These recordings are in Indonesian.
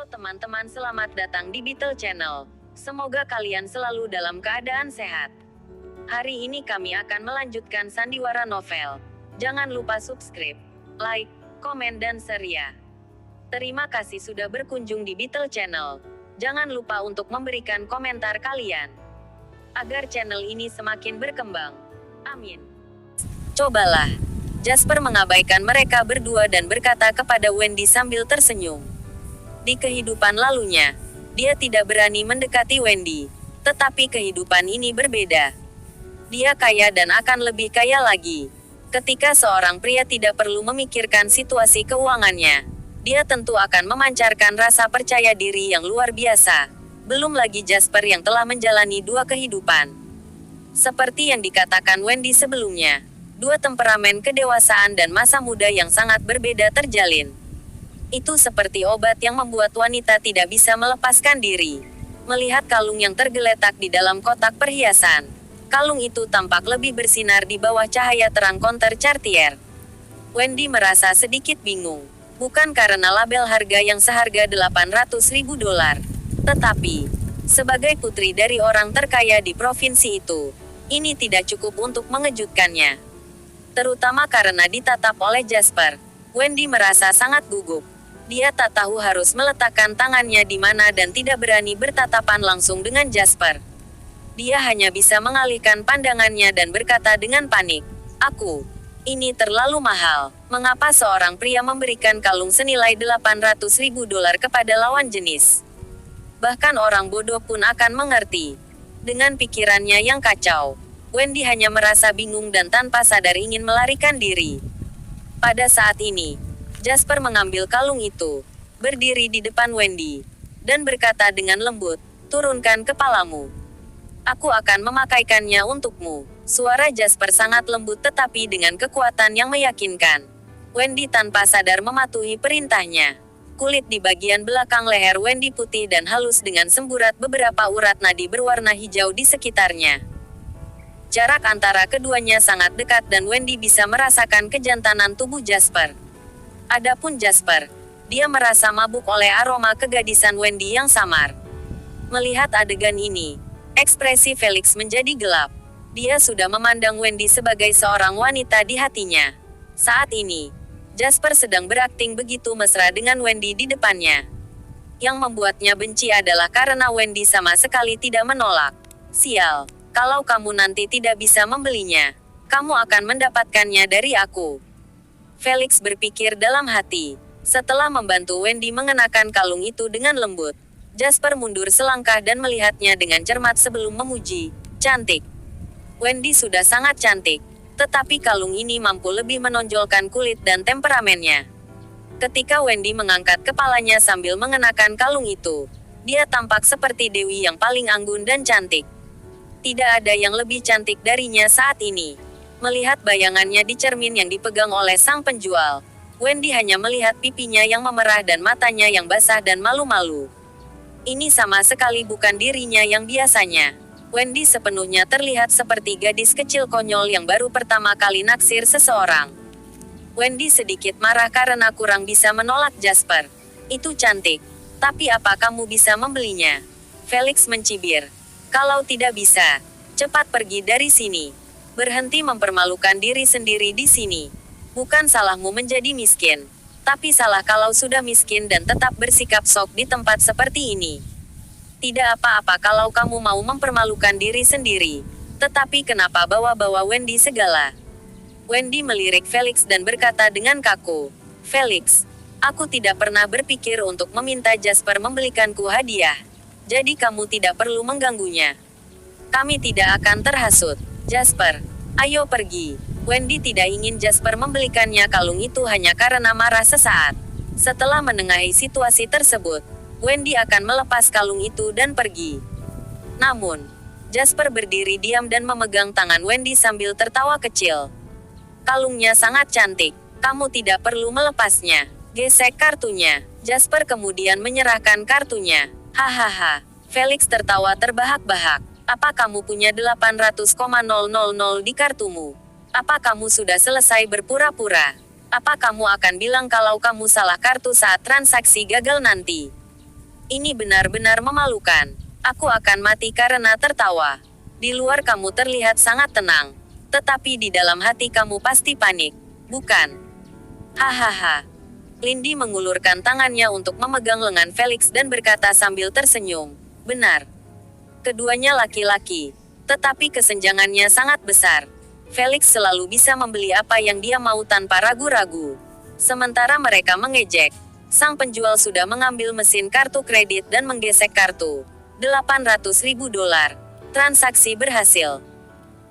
Halo teman-teman, selamat datang di Beetle Channel. Semoga kalian selalu dalam keadaan sehat. Hari ini kami akan melanjutkan sandiwara novel. Jangan lupa subscribe, like, komen dan share ya. Terima kasih sudah berkunjung di Beetle Channel. Jangan lupa untuk memberikan komentar kalian, agar channel ini semakin berkembang. Amin. Cobalah. Jasper mengabaikan mereka berdua dan berkata kepada Wendy sambil tersenyum. Di kehidupan lalunya, dia tidak berani mendekati Wendy. Tetapi kehidupan ini berbeda. Dia kaya dan akan lebih kaya lagi. Ketika seorang pria tidak perlu memikirkan situasi keuangannya, dia tentu akan memancarkan rasa percaya diri yang luar biasa. Belum lagi Jasper yang telah menjalani dua kehidupan. Seperti yang dikatakan Wendy sebelumnya, dua temperamen kedewasaan dan masa muda yang sangat berbeda terjalin. Itu seperti obat yang membuat wanita tidak bisa melepaskan diri. Melihat kalung yang tergeletak di dalam kotak perhiasan, kalung itu tampak lebih bersinar di bawah cahaya terang konter Cartier. Wendy merasa sedikit bingung, bukan karena label harga yang seharga $800.000, tetapi sebagai putri dari orang terkaya di provinsi itu, ini tidak cukup untuk mengejutkannya. Terutama karena ditatap oleh Jasper, Wendy merasa sangat gugup. Dia tak tahu harus meletakkan tangannya di mana dan tidak berani bertatapan langsung dengan Jasper. Dia hanya bisa mengalihkan pandangannya dan berkata dengan panik, ini terlalu mahal. Mengapa seorang pria memberikan kalung senilai $800.000 kepada lawan jenis? Bahkan orang bodoh pun akan mengerti. Dengan pikirannya yang kacau, Wendy hanya merasa bingung dan tanpa sadar ingin melarikan diri. Pada saat ini, Jasper mengambil kalung itu, berdiri di depan Wendy, dan berkata dengan lembut, "Turunkan kepalamu. Aku akan memakaikannya untukmu." Suara Jasper sangat lembut tetapi dengan kekuatan yang meyakinkan. Wendy tanpa sadar mematuhi perintahnya. Kulit di bagian belakang leher Wendy putih dan halus dengan semburat beberapa urat nadi berwarna hijau di sekitarnya. Jarak antara keduanya sangat dekat dan Wendy bisa merasakan kejantanan tubuh Jasper. Adapun Jasper, dia merasa mabuk oleh aroma kegadisan Wendy yang samar. Melihat adegan ini, ekspresi Felix menjadi gelap. Dia sudah memandang Wendy sebagai seorang wanita di hatinya. Saat ini, Jasper sedang berakting begitu mesra dengan Wendy di depannya. Yang membuatnya benci adalah karena Wendy sama sekali tidak menolak. "Sial, kalau kamu nanti tidak bisa membelinya, kamu akan mendapatkannya dari aku." Felix berpikir dalam hati. Setelah membantu Wendy mengenakan kalung itu dengan lembut, Jasper mundur selangkah dan melihatnya dengan cermat sebelum memuji, "Cantik." Wendy sudah sangat cantik, tetapi kalung ini mampu lebih menonjolkan kulit dan temperamennya. Ketika Wendy mengangkat kepalanya sambil mengenakan kalung itu, dia tampak seperti dewi yang paling anggun dan cantik. Tidak ada yang lebih cantik darinya saat ini. Melihat bayangannya di cermin yang dipegang oleh sang penjual, Wendy hanya melihat pipinya yang memerah dan matanya yang basah dan malu-malu. Ini sama sekali bukan dirinya yang biasanya. Wendy sepenuhnya terlihat seperti gadis kecil konyol yang baru pertama kali naksir seseorang. Wendy sedikit marah karena kurang bisa menolak Jasper. "Itu cantik. Tapi apa kamu bisa membelinya?" Felix mencibir. "Kalau tidak bisa, cepat pergi dari sini. Berhenti mempermalukan diri sendiri di sini. Bukan salahmu menjadi miskin. Tapi salah kalau sudah miskin dan tetap bersikap sok di tempat seperti ini. Tidak apa-apa kalau kamu mau mempermalukan diri sendiri. Tetapi kenapa bawa-bawa Wendy segala?" Wendy melirik Felix dan berkata dengan kaku, "Felix, aku tidak pernah berpikir untuk meminta Jasper membelikanku hadiah. Jadi kamu tidak perlu mengganggunya. Kami tidak akan terhasut. Jasper, ayo pergi." Wendy tidak ingin Jasper membelikannya kalung itu hanya karena marah sesaat. Setelah menengahi situasi tersebut, Wendy akan melepas kalung itu dan pergi. Namun, Jasper berdiri diam dan memegang tangan Wendy sambil tertawa kecil. "Kalungnya sangat cantik. Kamu tidak perlu melepasnya. Gesek kartunya." Jasper kemudian menyerahkan kartunya. "Hahaha." Felix tertawa terbahak-bahak. "Apa kamu punya 800,000 di kartumu? Apa kamu sudah selesai berpura-pura? Apa kamu akan bilang kalau kamu salah kartu saat transaksi gagal nanti?" Ini benar-benar memalukan. Aku akan mati karena tertawa. Di luar kamu terlihat sangat tenang. Tetapi di dalam hati kamu pasti panik. Bukan? Hahaha. Lindy mengulurkan tangannya untuk memegang lengan Felix dan berkata sambil tersenyum. Benar. Keduanya laki-laki. Tetapi kesenjangannya sangat besar. Felix selalu bisa membeli apa yang dia mau tanpa ragu-ragu. Sementara mereka mengejek. Sang penjual sudah mengambil mesin kartu kredit dan menggesek kartu. $800.000. Transaksi berhasil.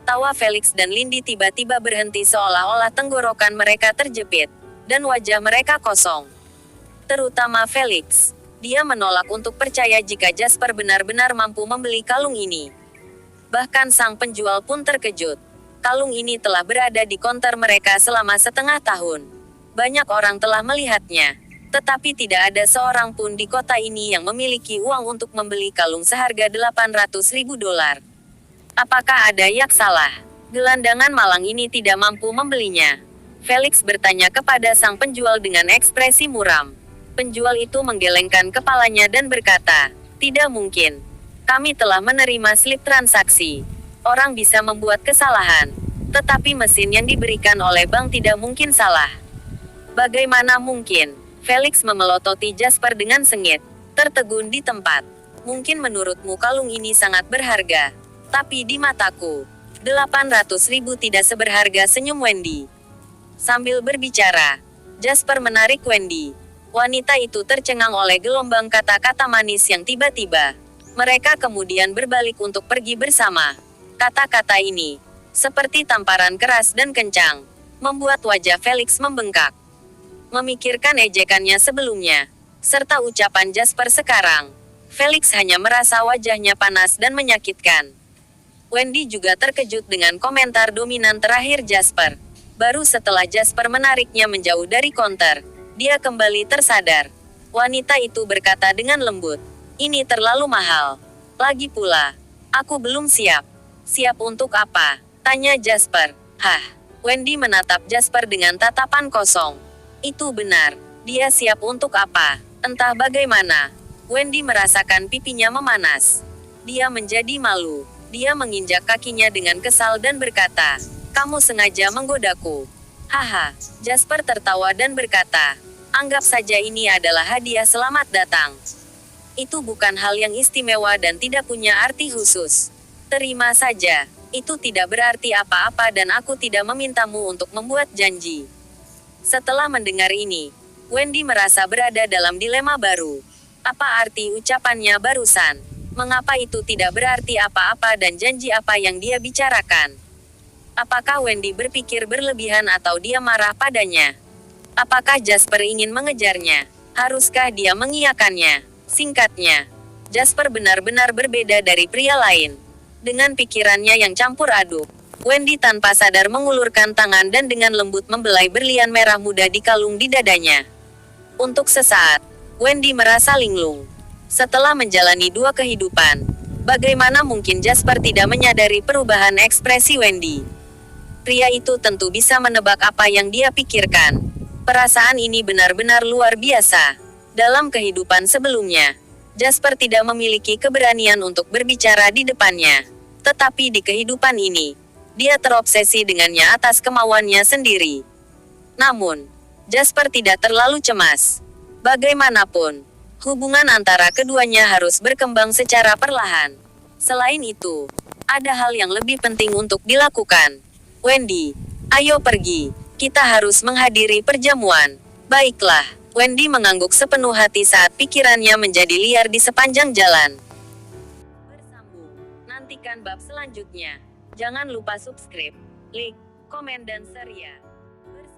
Tawa Felix dan Lindy tiba-tiba berhenti seolah-olah tenggorokan mereka terjepit. Dan wajah mereka kosong. Terutama Felix. Dia menolak untuk percaya jika Jasper benar-benar mampu membeli kalung ini. Bahkan sang penjual pun terkejut. Kalung ini telah berada di konter mereka selama setengah tahun. Banyak orang telah melihatnya. Tetapi tidak ada seorang pun di kota ini yang memiliki uang untuk membeli kalung seharga $800.000. Apakah ada yang salah? Gelandangan malang ini tidak mampu membelinya. Felix bertanya kepada sang penjual dengan ekspresi muram. Penjual itu menggelengkan kepalanya dan berkata, "Tidak mungkin. Kami telah menerima slip transaksi. Orang bisa membuat kesalahan. Tetapi mesin yang diberikan oleh bank tidak mungkin salah." Bagaimana mungkin? Felix memelototi Jasper dengan sengit. Tertegun di tempat. Mungkin menurutmu kalung ini sangat berharga. Tapi di mataku, $800.000 tidak seberharga senyum Wendy. Sambil berbicara, Jasper menarik Wendy. Wanita itu tercengang oleh gelombang kata-kata manis yang tiba-tiba. Mereka kemudian berbalik untuk pergi bersama. Kata-kata ini, seperti tamparan keras dan kencang, membuat wajah Felix membengkak. Memikirkan ejekannya sebelumnya, serta ucapan Jasper sekarang, Felix hanya merasa wajahnya panas dan menyakitkan. Wendy juga terkejut dengan komentar dominan terakhir Jasper. Baru setelah Jasper menariknya menjauh dari konter, dia kembali tersadar. Wanita itu berkata dengan lembut, "Ini terlalu mahal. Lagi pula, aku belum siap." "Siap untuk apa?" tanya Jasper. "Hah?" Wendy menatap Jasper dengan tatapan kosong. Itu benar. Dia siap untuk apa? Entah bagaimana. Wendy merasakan pipinya memanas. Dia menjadi malu. Dia menginjak kakinya dengan kesal dan berkata, "Kamu sengaja menggodaku." "Haha." Jasper tertawa dan berkata, "Anggap saja ini adalah hadiah selamat datang. Itu bukan hal yang istimewa dan tidak punya arti khusus. Terima saja. Itu tidak berarti apa-apa dan aku tidak memintamu untuk membuat janji." Setelah mendengar ini, Wendy merasa berada dalam dilema baru. Apa arti ucapannya barusan? Mengapa itu tidak berarti apa-apa dan janji apa yang dia bicarakan? Apakah Wendy berpikir berlebihan atau dia marah padanya? Apakah Jasper ingin mengejarnya? Haruskah dia mengiyakannya? Singkatnya, Jasper benar-benar berbeda dari pria lain. Dengan pikirannya yang campur aduk, Wendy tanpa sadar mengulurkan tangan dan dengan lembut membelai berlian merah muda di kalung di dadanya. Untuk sesaat, Wendy merasa linglung. Setelah menjalani 2 kehidupan, bagaimana mungkin Jasper tidak menyadari perubahan ekspresi Wendy? Pria itu tentu bisa menebak apa yang dia pikirkan. Perasaan ini benar-benar luar biasa. Dalam kehidupan sebelumnya, Jasper tidak memiliki keberanian untuk berbicara di depannya. Tetapi di kehidupan ini, dia terobsesi dengannya atas kemauannya sendiri. Namun, Jasper tidak terlalu cemas. Bagaimanapun, hubungan antara keduanya harus berkembang secara perlahan. Selain itu, ada hal yang lebih penting untuk dilakukan. "Wendy, ayo pergi. Kita harus menghadiri perjamuan." "Baiklah." Wendy mengangguk sepenuh hati saat pikirannya menjadi liar di sepanjang jalan. Bersambung. Nantikan bab selanjutnya. Jangan lupa subscribe, like, komen dan share ya.